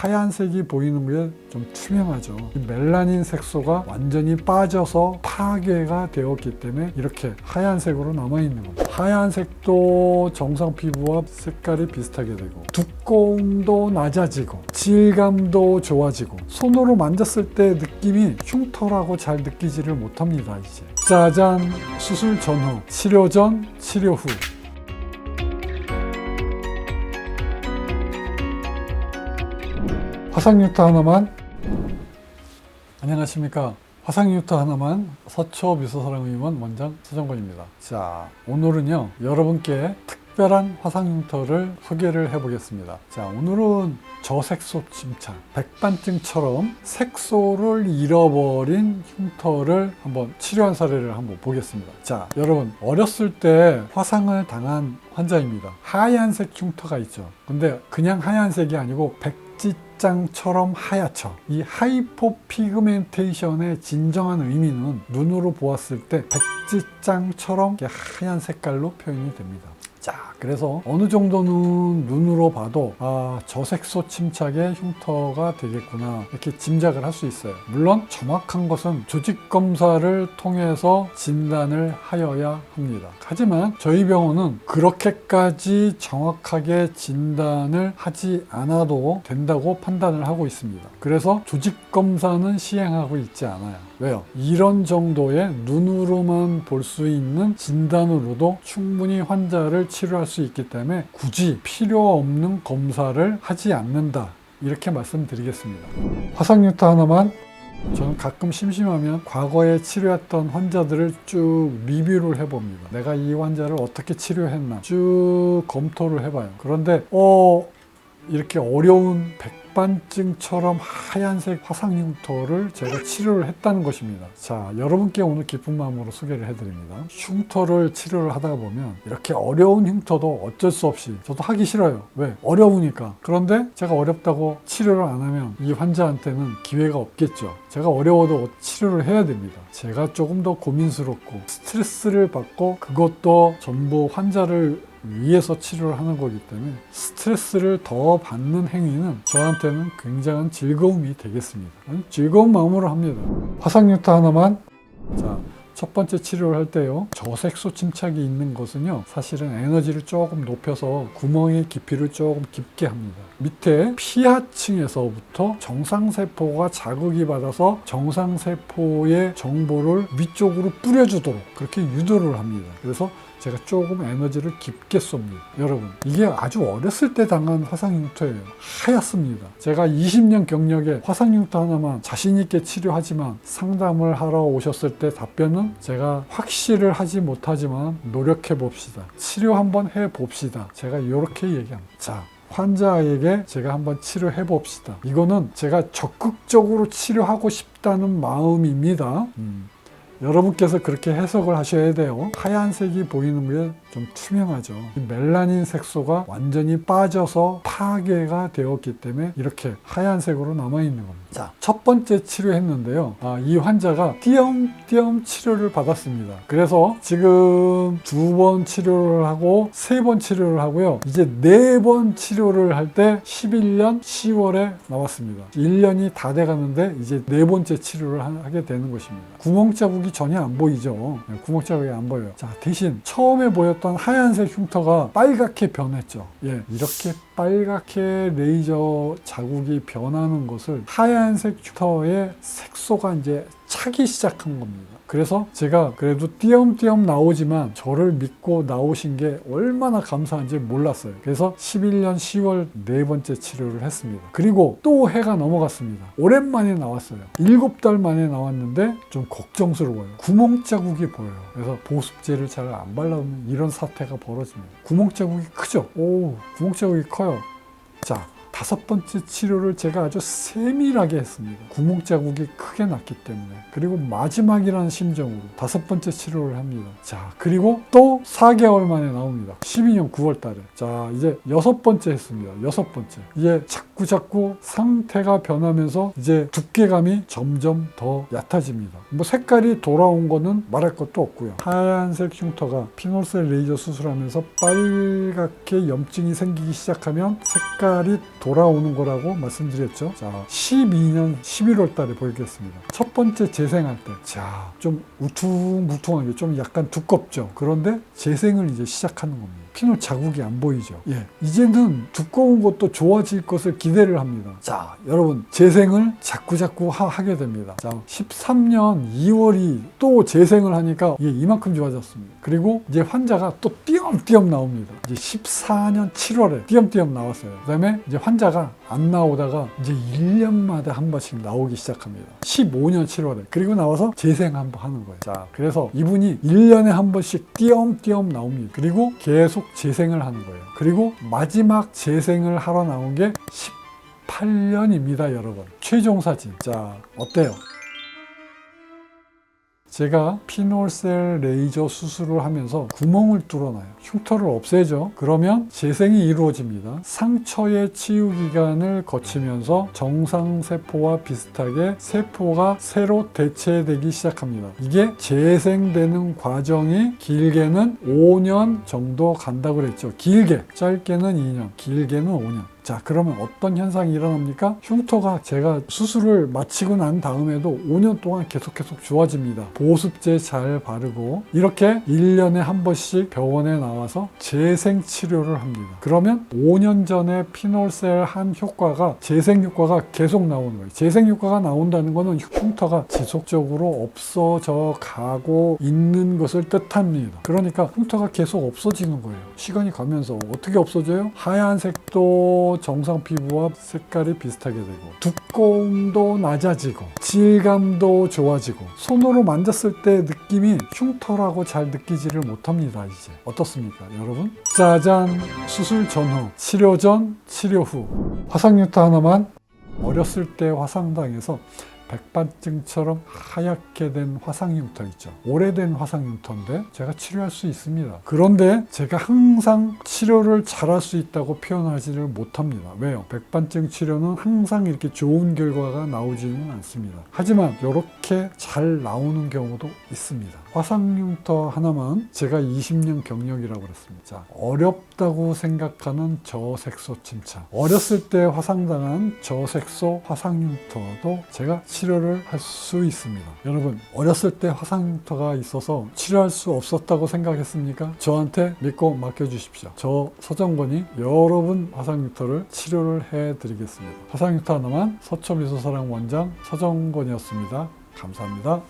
하얀색이 보이는 게 좀 투명하죠. 이 멜라닌 색소가 완전히 빠져서 파괴가 되었기 때문에 이렇게 하얀색으로 남아있는 겁니다. 하얀색도 정상 피부와 색깔이 비슷하게 되고 두꺼움도 낮아지고 질감도 좋아지고 손으로 만졌을 때 느낌이 흉터라고 잘 느끼지를 못합니다. 이제 짜잔! 수술 전후, 치료 전, 치료 후. 화상유타 하나만. 안녕하십니까. 화상유타 하나만 서초 미소사랑의원 원장 서정권입니다. 자, 오늘은요 여러분께 특별한 화상흉터를 소개를 해보겠습니다. 자, 오늘은 저색소 침착, 백반증처럼 색소를 잃어버린 흉터를 한번 치료한 사례를 한번 보겠습니다. 자, 여러분 어렸을 때 화상을 당한 환자입니다. 하얀색 흉터가 있죠. 근데 그냥 하얀색이 아니고 백지장처럼 하얗죠. 이 하이포피그멘테이션의 진정한 의미는 눈으로 보았을 때 백지장처럼 하얀 색깔로 표현이 됩니다. 자, 그래서 어느 정도는 눈으로 봐도 저색소 침착의 흉터가 되겠구나 이렇게 짐작을 할 수 있어요. 물론 정확한 것은 조직 검사를 통해서 진단을 하여야 합니다. 하지만 저희 병원은 그렇게까지 정확하게 진단을 하지 않아도 된다고 판단을 하고 있습니다. 그래서 조직 검사는 시행하고 있지 않아요. 왜요? 이런 정도의 눈으로만 볼 수 있는 진단으로도 충분히 환자를 치료할 수 있기 때문에 굳이 필요 없는 검사를 하지 않는다 이렇게 말씀드리겠습니다. 화상유타 하나만. 저는 가끔 심심하면 과거에 치료했던 환자들을 쭉 리뷰를 해봅니다. 내가 이 환자를 어떻게 치료했나 쭉 검토를 해봐요. 그런데 이렇게 어려운 백반증처럼 하얀색 화상흉터를 제가 치료를 했다는 것입니다. 자, 여러분께 오늘 기쁜 마음으로 소개를 해드립니다. 흉터를 치료를 하다 보면 이렇게 어려운 흉터도 어쩔 수 없이 저도 하기 싫어요. 왜? 어려우니까. 그런데 제가 어렵다고 치료를 안 하면 이 환자한테는 기회가 없겠죠. 제가 어려워도 치료를 해야 됩니다. 제가 조금 더 고민스럽고 스트레스를 받고 그것도 전부 환자를 위해서 치료를 하는 거기 때문에 스트레스를 더 받는 행위는 저한테는 굉장한 즐거움이 되겠습니다. 즐거운 마음으로 합니다. 화상유타 하나만. 자, 첫 번째 치료를 할 때요 저색소 침착이 있는 것은요 사실은 에너지를 조금 높여서 구멍의 깊이를 조금 깊게 합니다. 밑에 피하층에서부터 정상세포가 자극이 받아서 정상세포의 정보를 위쪽으로 뿌려주도록 그렇게 유도를 합니다. 그래서 제가 조금 에너지를 깊게 쏩니다. 여러분, 이게 아주 어렸을 때 당한 화상흉터예요. 하얗습니다. 제가 20년 경력에 화상흉터 하나만 자신 있게 치료하지만 상담을 하러 오셨을 때 답변은 제가 확실을 하지 못하지만 노력해 봅시다. 치료 한번 해 봅시다. 제가 이렇게 얘기합니다. 자, 환자에게 제가 한번 치료해 봅시다. 이거는 제가 적극적으로 치료하고 싶다는 마음입니다. 여러분께서 그렇게 해석을 하셔야 돼요. 하얀색이 보이는 게 좀 투명하죠. 멜라닌 색소가 완전히 빠져서 파괴가 되었기 때문에 이렇게 하얀색으로 남아있는 겁니다. 자, 첫 번째 치료했는데요. 이 환자가 띄엄띄엄 치료를 받았습니다. 그래서 지금 2번 치료를 하고 3번 치료를 하고요. 이제 4번 치료를 할 때 11년 10월에 나왔습니다. 1년이 다 돼가는데 이제 4번째 치료를 하게 되는 것입니다. 구멍 자국이 전혀 안 보이죠. 구멍 자국이 안 보여요. 자, 대신 처음에 보였던 하얀색 흉터가 빨갛게 변했죠. 이렇게 빨갛게 레이저 자국이 변하는 것을 하얀색 흉터의 색소가 이제 차기 시작한 겁니다. 그래서 제가 그래도 띄엄띄엄 나오지만 저를 믿고 나오신 게 얼마나 감사한지 몰랐어요. 그래서 11년 10월 4번째 치료를 했습니다. 그리고 또 해가 넘어갔습니다. 오랜만에 나왔어요. 7달 만에 나왔는데 좀 걱정스러워요. 구멍 자국이 보여요. 그래서 보습제를 잘 안 발라면 이런 사태가 벌어집니다. 구멍 자국이 크죠? 구멍 자국이 커요. 자, 5번째 치료를 제가 아주 세밀하게 했습니다. 구멍 자국이 크게 났기 때문에. 그리고 마지막이라는 심정으로 5번째 치료를 합니다. 자, 그리고 또 4개월 만에 나옵니다. 12년 9월 달에. 자, 이제 6번째 했습니다. 6번째. 이제 자꾸 상태가 변하면서 이제 두께감이 점점 더 얕아집니다. 뭐 색깔이 돌아온 거는 말할 것도 없고요. 하얀색 흉터가 피놀셀 레이저 수술하면서 빨갛게 염증이 생기기 시작하면 색깔이 돌아오는 거라고 말씀드렸죠. 자, 12년 11월 달에 보이겠습니다. 첫 번째 재생할 때, 자, 좀 우퉁무퉁한 게 좀 약간 두껍죠. 그런데 재생을 이제 시작하는 겁니다. 피놀 자국이 안 보이죠. 예, 이제는 두꺼운 것도 좋아질 것을 기대를 합니다. 자, 여러분, 재생을 자꾸자꾸 하게 됩니다. 자, 13년 2월이 또 재생을 하니까 이만큼 좋아졌습니다. 그리고 이제 환자가 또 띄엄띄엄 나옵니다. 이제 14년 7월에 띄엄띄엄 나왔어요. 그 다음에 이제 환자가 안 나오다가 이제 1년마다 한 번씩 나오기 시작합니다. 15년 7월에. 그리고 나와서 재생 한번 하는 거예요. 자, 그래서 이분이 1년에 한 번씩 띄엄띄엄 나옵니다. 그리고 계속 재생을 하는 거예요. 그리고 마지막 재생을 하러 나온 게 18년입니다, 여러분. 최종 사진. 자, 어때요? 제가 피놀셀 레이저 수술을 하면서 구멍을 뚫어놔요. 흉터를 없애죠. 그러면 재생이 이루어집니다. 상처의 치유 기간을 거치면서 정상세포와 비슷하게 세포가 새로 대체되기 시작합니다. 이게 재생되는 과정이 길게는 5년 정도 간다고 그랬죠. 길게, 짧게는 2년, 길게는 5년. 자, 그러면 어떤 현상이 일어납니까? 흉터가 제가 수술을 마치고 난 다음에도 5년 동안 계속 좋아집니다. 보습제 잘 바르고 이렇게 1년에 한 번씩 병원에 나와서 재생 치료를 합니다. 그러면 5년 전에 피놀셀 한 효과가 재생 효과가 계속 나오는 거예요. 재생 효과가 나온다는 것은 흉터가 지속적으로 없어져 가고 있는 것을 뜻합니다. 그러니까 흉터가 계속 없어지는 거예요. 시간이 가면서 어떻게 없어져요? 하얀색도 정상 피부와 색깔이 비슷하게 되고 두꺼움도 낮아지고 질감도 좋아지고 손으로 만졌을 때 느낌이 흉터라고 잘 느끼지를 못합니다. 이제 어떻습니까, 여러분? 짜잔! 수술 전후, 치료 전, 치료 후. 화상흉터 하나만. 어렸을 때 화상당해서 백반증처럼 하얗게 된 화상흉터 있죠. 오래된 화상흉터인데 제가 치료할 수 있습니다. 그런데 제가 항상 치료를 잘할 수 있다고 표현하지를 못합니다. 왜요? 백반증 치료는 항상 이렇게 좋은 결과가 나오지는 않습니다. 하지만 이렇게 잘 나오는 경우도 있습니다. 화상흉터 하나만 제가 20년 경력이라고 그랬습니다. 자, 어렵다고 생각하는 저색소 침착. 어렸을 때 화상당한 저색소 화상흉터도 제가 치료를 할 수 있습니다. 여러분, 어렸을 때 화상흉터가 있어서 치료할 수 없었다고 생각했습니까? 저한테 믿고 맡겨주십시오. 저 서정권이 여러분 화상흉터를 치료를 해드리겠습니다. 화상흉터 하나만 서초미소사랑 원장 서정권이었습니다. 감사합니다.